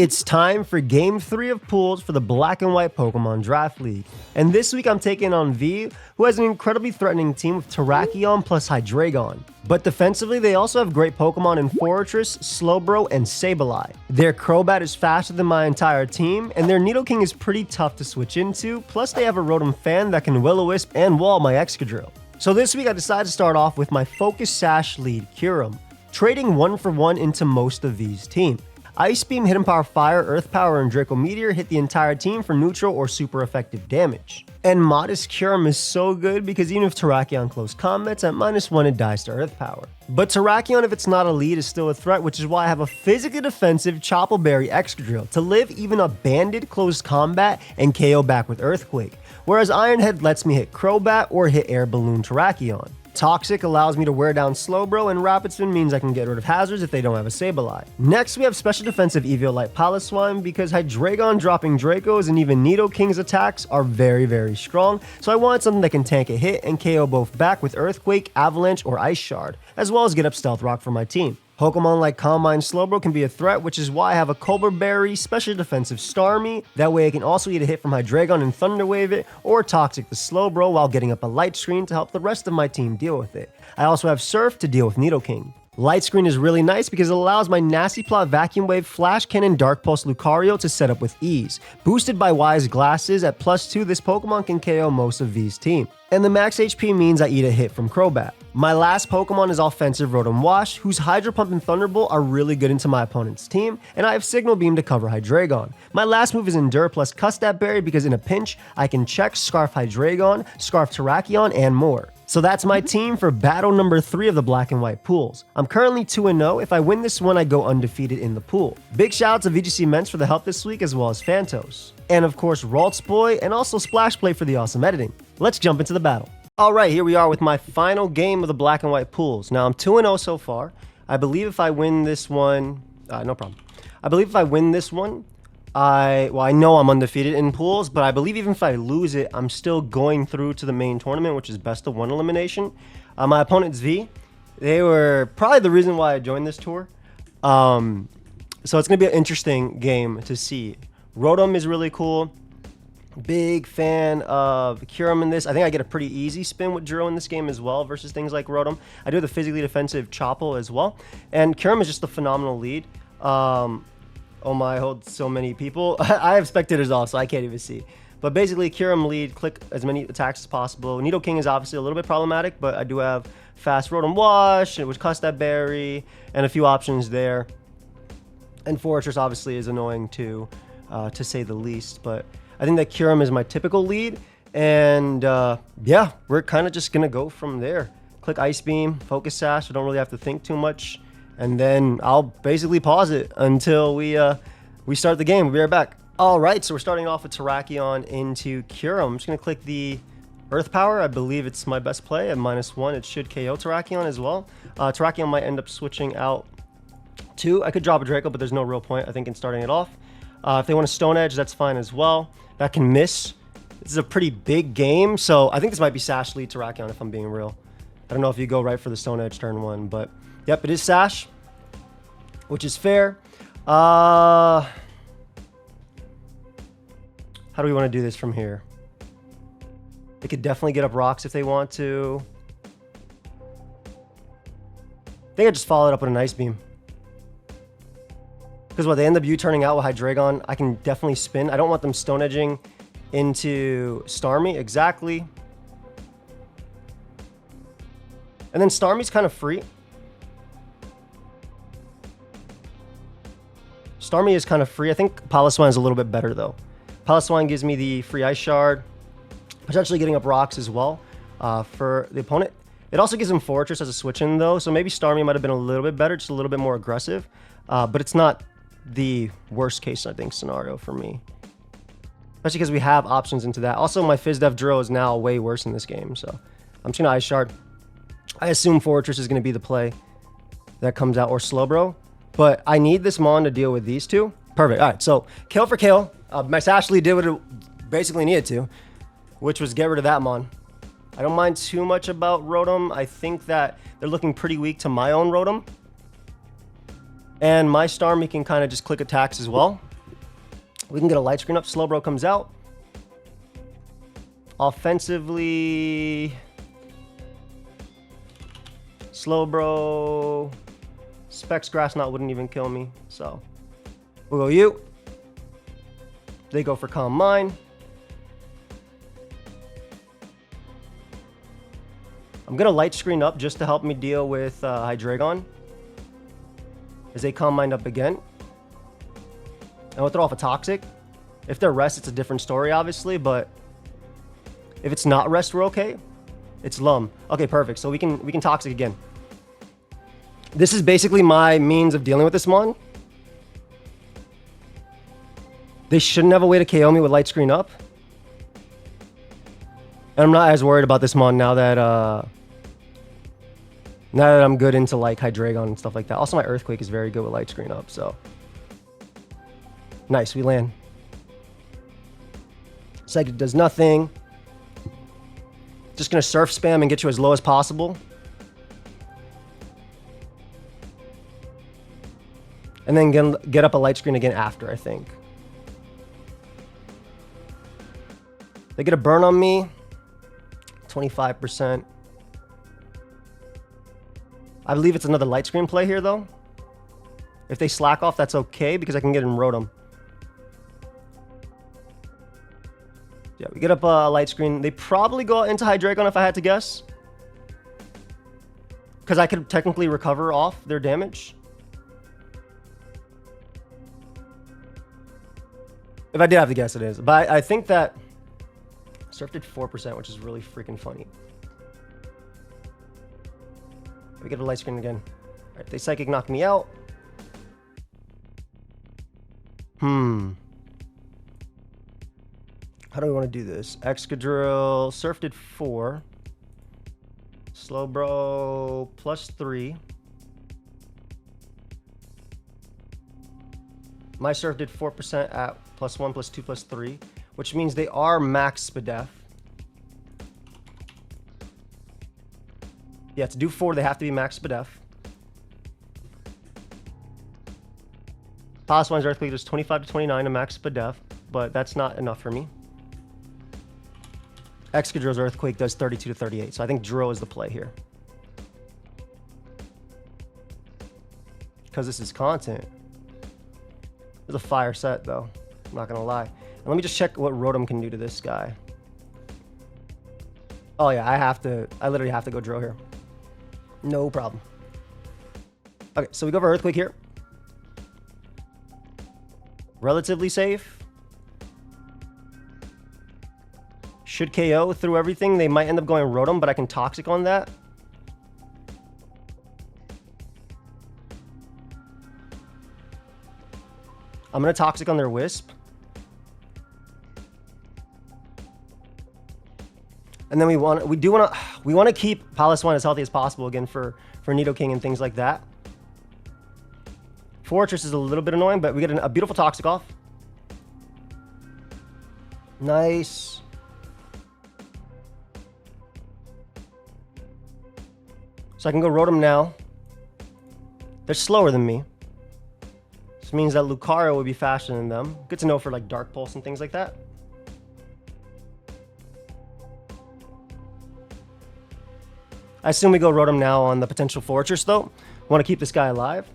It's time for Game 3 of pools for the Black and White Pokemon Draft League. And this week I'm taking on V, who has an incredibly threatening team with Terrakion plus Hydreigon. But defensively, they also have great Pokemon in Forretress, Slowbro, and Sableye. Their Crobat is faster than my entire team, and their Nidoking is pretty tough to switch into, plus they have a Rotom fan that can Will-O-Wisp and wall my Excadrill. So this week I decided to start off with my Focus Sash lead, Kyurem, trading 1-for-1 into most of V's team. Ice Beam, Hidden Power Fire, Earth Power, and Draco Meteor hit the entire team for neutral or super effective damage. And Modest Kyurem is so good because even if Terrakion close combats, at -1 it dies to Earth Power. But Terrakion, if it's not a lead, is still a threat, which is why I have a physically defensive Choppleberry Excadrill to live even a banded close combat and KO back with Earthquake, whereas Ironhead lets me hit Crobat or hit Air Balloon Terrakion. Toxic allows me to wear down Slowbro, and Rapid Spin means I can get rid of hazards if they don't have a Sableye. Next, we have Special Defensive Eviolite Piloswine because Hydreigon dropping Dracos and even Nidoking's attacks are very strong, so I wanted something that can tank a hit and KO both back with Earthquake, Avalanche, or Ice Shard, as well as get up Stealth Rock for my team. Pokemon like Combine Slowbro can be a threat, which is why I have a Cobra Berry, Special Defensive Starmie. That way I can also get a hit from Hydreigon and Thunder Wave it, or Toxic the Slowbro while getting up a Light Screen to help the rest of my team deal with it. I also have Surf to deal with Nidoking. Light Screen is really nice because it allows my Nasty Plot, Vacuum Wave, Flash Cannon, Dark Pulse Lucario to set up with ease. Boosted by Wise Glasses, at +2 this Pokemon can KO most of V's team. And the max HP means I eat a hit from Crobat. My last Pokemon is offensive Rotom Wash, whose Hydro Pump and Thunderbolt are really good into my opponent's team, and I have Signal Beam to cover Hydreigon. My last move is Endure plus Custap Berry because in a pinch, I can check Scarf Hydreigon, Scarf Terrakion, and more. So that's my team for battle number 3 of the Black and White pools. I'm currently 2-0. If I win this one, I go undefeated in the pool. Big shout out to VGC Ments for the help this week, as well as Phantos. And of course, Raltsboy, and also Splash Play for the awesome editing. Let's jump into the battle. Alright, here we are with my final game of the Black and White pools. Now, I'm 2-0 so far. I believe if I win this one... no problem. I believe if I win this one, I know I'm undefeated in pools, but I believe even if I lose it, I'm still going through to the main tournament, which is best of 1 elimination. My opponent's V. They were probably the reason why I joined this tour. So it's going to be an interesting game to see. Rotom is really cool. Big fan of Kyurem in this. I think I get a pretty easy spin with Juro in this game as well versus things like Rotom. I do have the physically defensive Chople as well. And Kyurem is just a phenomenal lead. Oh my, I hold so many people. I have spectators off, so I can't even see. But basically, Kyurem lead, click as many attacks as possible. Nidoking is obviously a little bit problematic, but I do have fast Rotom Wash, which costs that berry, and a few options there. And Fortress obviously is annoying too, to say the least. But I think that Kyurem is my typical lead. And yeah, we're kind of just going to go from there. Click Ice Beam, Focus Sash. I don't really have to think too much. And then I'll basically pause it until we start the game. We'll be right back. All right, so we're starting off with Terrakion into Kyurem. I'm just going to click the Earth Power. I believe it's my best play. At -1, it should KO Terrakion as well. Terrakion might end up switching out too. I could drop a Draco, but there's no real point, I think, in starting it off. If they want a Stone Edge, that's fine as well. That can miss. This is a pretty big game, so I think this might be Sash lead Terrakion if I'm being real. I don't know if you go right for the Stone Edge turn 1, but... Yep, it is Sash, which is fair. How do we want to do this from here? They could definitely get up rocks if they want to. I think I just follow it up with an Ice Beam. Because what, they end up U-turning out with Hydreigon. I can definitely spin. I don't want them Stone Edging into Starmie. Exactly. And then Starmie's kind of free. Starmie is kind of free. I think Piloswine is a little bit better, though. Piloswine gives me the free Ice Shard, potentially getting up rocks as well for the opponent. It also gives him Fortress as a switch-in, though, so maybe Starmie might have been a little bit better, just a little bit more aggressive. But it's not the worst-case, I think, scenario for me. Especially because we have options into that. Also, my FizzDev Drill is now way worse in this game, so I'm just going to Ice Shard. I assume Fortress is going to be the play that comes out, or Slowbro. But I need this Mon to deal with these two. Perfect. All right, so kill for kill. My Sash lead did what it basically needed to, which was get rid of that Mon. I don't mind too much about Rotom. I think that they're looking pretty weak to my own Rotom. And my Starmie can kind of just click attacks as well. We can get a light screen up. Slowbro comes out. Offensively, Slowbro. Specs Grass Knot wouldn't even kill me. So we'll go you. They go for Calm Mind. I'm going to light screen up just to help me deal with Hydreigon. As they Calm Mind up again. And we'll throw off a Toxic. If they're Rest, it's a different story, obviously. But if it's not Rest, we're okay. It's Lum. Okay, perfect. So we can Toxic again. This is basically my means of dealing with this Mon. They shouldn't have a way to KO me with light screen up. And I'm not as worried about this Mon now that I'm good into like Hydreigon and stuff like that. Also, my Earthquake is very good with light screen up, so. Nice, we land. Psychic does nothing. Just gonna Surf Spam and get you as low as possible. And then get up a light screen again after, I think. They get a burn on me. 25%. I believe it's another light screen play here, though. If they slack off, that's okay, because I can get in Rotom. Yeah, we get up a light screen. They probably go into Hydreigon if I had to guess. Because I could technically recover off their damage. If I did have to guess, it is. But I think that Surf did 4%, which is really freaking funny. We get a light screen again. All right, they Psychic knock me out. How do we want to do this? Excadrill. Surf did 4. Slowbro +3. My Surf did 4% at +1, +2, +3, which means they are max Spadef. Yeah, to do 4, they have to be max Spadef. Palace Earthquake does 25 to 29 to max Spadef, but that's not enough for me. Excadrill's Earthquake does 32 to 38, so I think Drill is the play here. Because this is content. It's a fire set, though. I'm not gonna lie. And let me just check what Rotom can do to this guy. Oh yeah, I literally have to go Drill here. No problem. Okay, so we go for Earthquake here. Relatively safe. Should KO through everything. They might end up going Rotom, but I can Toxic on that. I'm gonna Toxic on their Wisp. And then we want to keep Paliswine as healthy as possible again for Nidoking and things like that. Fortress is a little bit annoying, but we get a beautiful Toxic off. Nice. So I can go Rotom now. They're slower than me. This means that Lucario would be faster than them. Good to know for like Dark Pulse and things like that. I assume we go Rotom now on the potential Fortress, though. Want to keep this guy alive.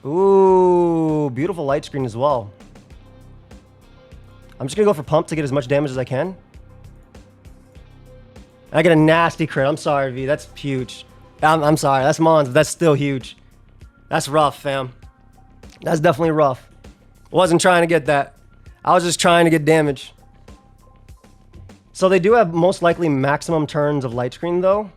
Ooh, beautiful light screen as well. I'm just going to go for Pump to get as much damage as I can. I get a nasty crit. I'm sorry, V. That's huge. I'm sorry. That's Mons. That's still huge. That's rough, fam. That's definitely rough. Wasn't trying to get that. I was just trying to get damage. So they do have most likely maximum turns of light screen, though.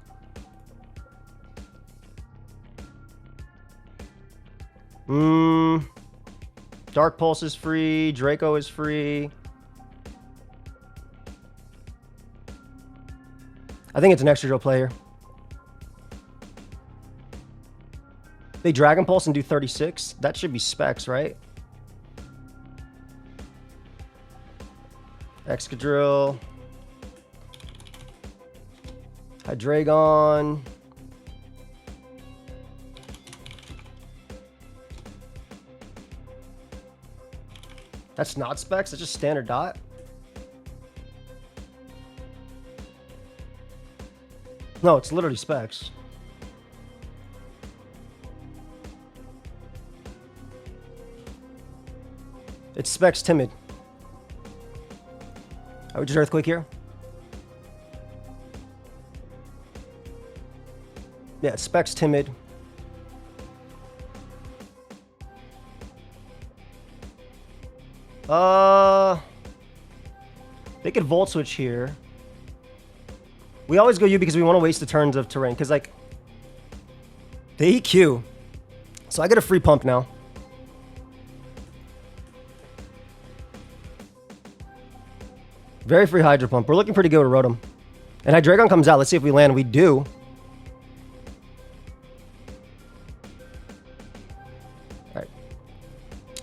Dark Pulse is free. Draco is free. I think it's an extra drill player. They Dragon Pulse and do 36. That should be Specs, right? Excadrill. Hydreigon. That's not specs. That's just standard dot. No, it's literally specs. It's specs timid. Are we just earthquake here? Yeah, it's specs timid. They could volt switch here. We always go U because we want to waste the turns of terrain. Because, like, they EQ. So I get a free pump now. Very free Hydro Pump. We're looking pretty good with Rotom. And Hydreigon comes out. Let's see if we land. We do. Alright.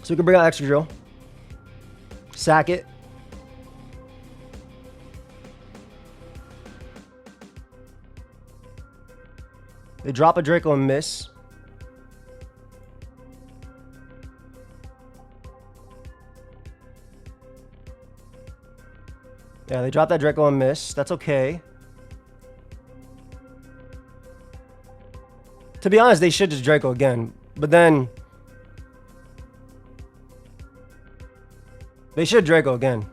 So we can bring out Extra Drill. Sack it. They drop a Draco and miss. Yeah, they drop that Draco and miss. That's okay. To be honest, they should just Draco again. But then... they should Draco again.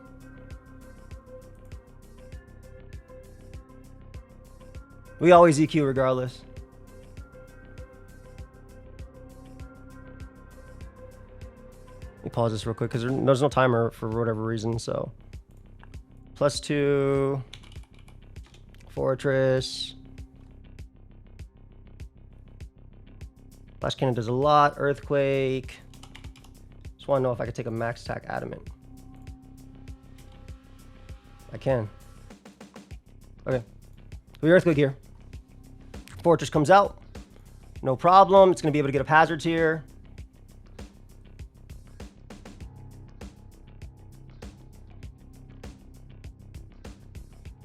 We always EQ regardless. Let me pause this real quick because there's no timer for whatever reason, so... +2. Fortress. Flash Cannon does a lot. Earthquake. Just want to know if I could take a max attack Adamant. I can. Okay. We Earthquake here. Fortress comes out. No problem. It's going to be able to get up hazards here.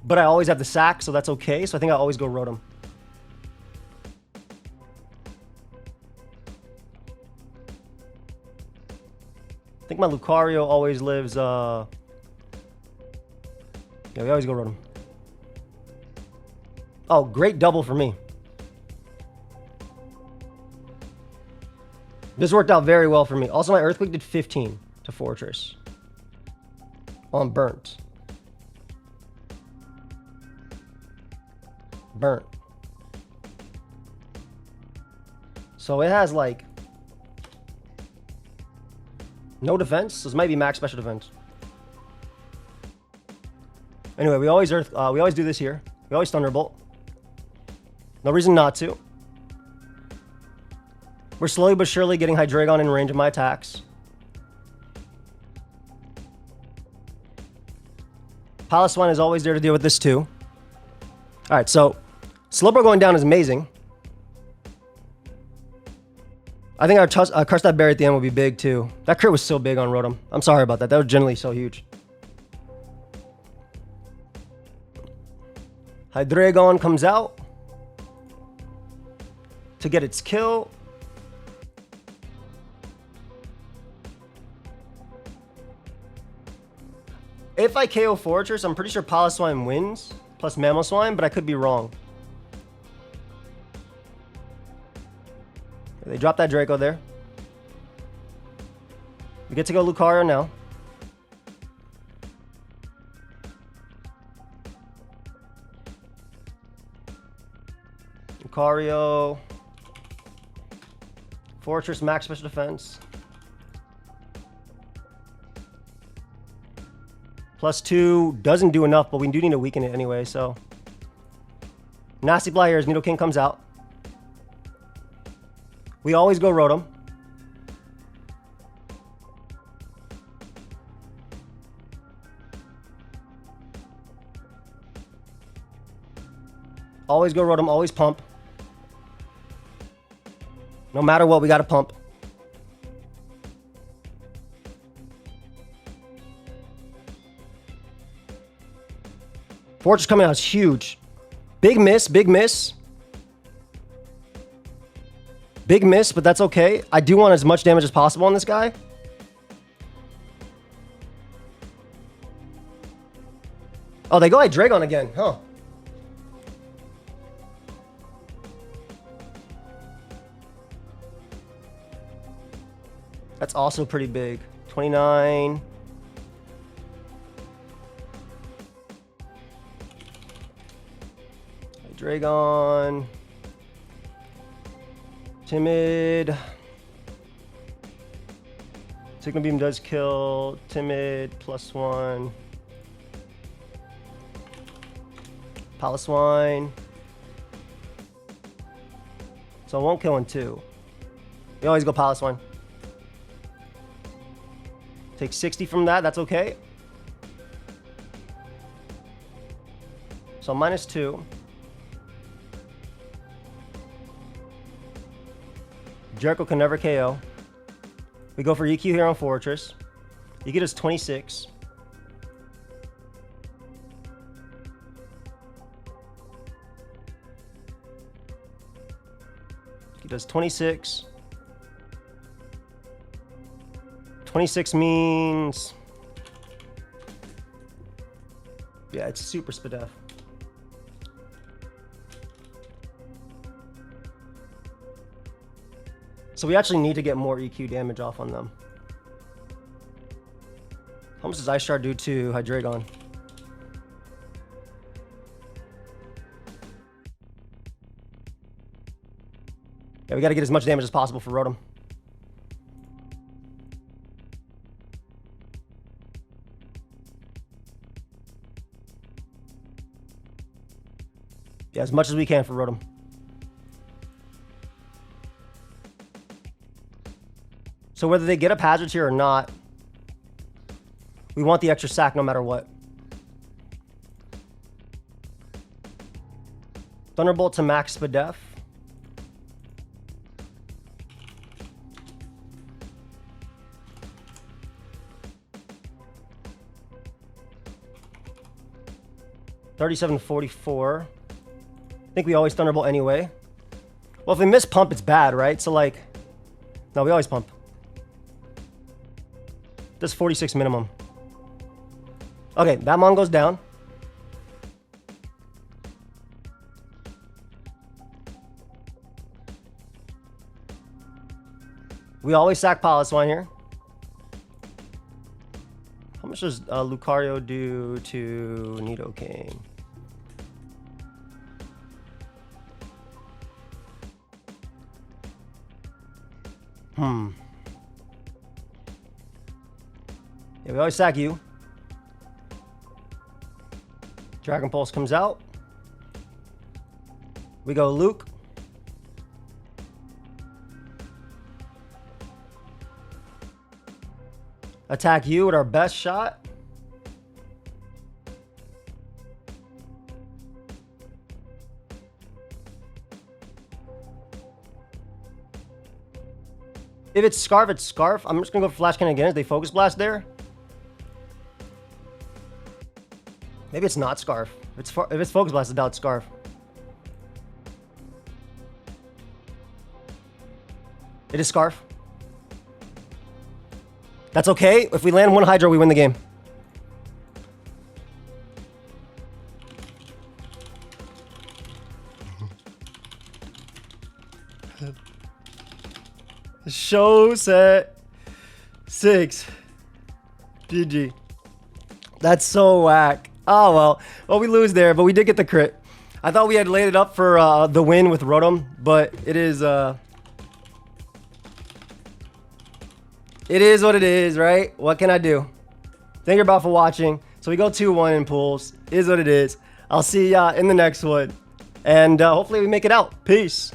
But I always have the sack, so that's okay. So I think I always go Rotom. I think my Lucario always lives, yeah, we always go Rotom. Oh, great double for me. This worked out very well for me. Also, my Earthquake did 15 to Fortress. On burnt. Burnt. So it has like no defense. So this might be max special defense. Anyway, we always do this here. We always Thunderbolt. No reason not to. We're slowly but surely getting Hydreigon in range of my attacks. Piloswine is always there to deal with this too. Alright, so Slowbro going down is amazing. I think our Curse That Berry at the end will be big too. That crit was so big on Rotom. I'm sorry about that. That was generally so huge. Hydreigon comes out to get its kill. If I KO Fortress, I'm pretty sure Piloswine wins, plus Mamoswine, but I could be wrong. They drop that Draco there. We get to go Lucario now. Lucario. Fortress, max special defense. +2 doesn't do enough, but we do need to weaken it anyway, so. Nasty Fly here as Nidoking comes out. We always go Rotom. Always go Rotom, always pump. No matter what, we gotta pump. Fortress coming out is huge. Big miss, big miss. Big miss, but that's okay. I do want as much damage as possible on this guy. Oh, they go Hydreigon again, huh? That's also pretty big. 29. Hydreigon. Timid. Signal Beam does kill. Timid, +1. Piloswine. So I won't kill in 2. We always go Piloswine. Take 60 from that, that's okay. So -2. Jericho can never KO. We go for EQ here on Fortress. EQ does 26. He does 26. 26 means... Yeah, it's super Spadef. So we actually need to get more EQ damage off on them. How much does Ice Shard do to Hydreigon? Yeah, we gotta get as much damage as possible for Rotom. Yeah, as much as we can for Rotom. So whether they get up hazards here or not, we want the extra sack no matter what. Thunderbolt to max Spadef. $37.44. I think we always Thunderbolt anyway. Well, if we miss pump, it's bad, right? So like, no, we always pump. Does 46 minimum. Okay, that Mon goes down. We always sack Piloswine here. How much does Lucario do to Nidoking? Yeah, we always sack you. Dragon Pulse comes out. We go Luke. Attack you with our best shot. If it's Scarf, it's Scarf. I'm just gonna go for Flash Cannon again as they Focus Blast there. Maybe it's not Scarf. If it's Focus Blast, I doubt it's Scarf. It is Scarf. That's okay. If we land one Hydro, we win the game. Show set 6. GG. That's so whack. Oh well. Well, we lose there, but we did get the crit. I thought we had laid it up for the win with Rotom, but it is what it is, right? What can I do? Thank you all for watching. So we go 2-1 in pools. Is what it is. I'll see ya in the next one. And hopefully we make it out. Peace.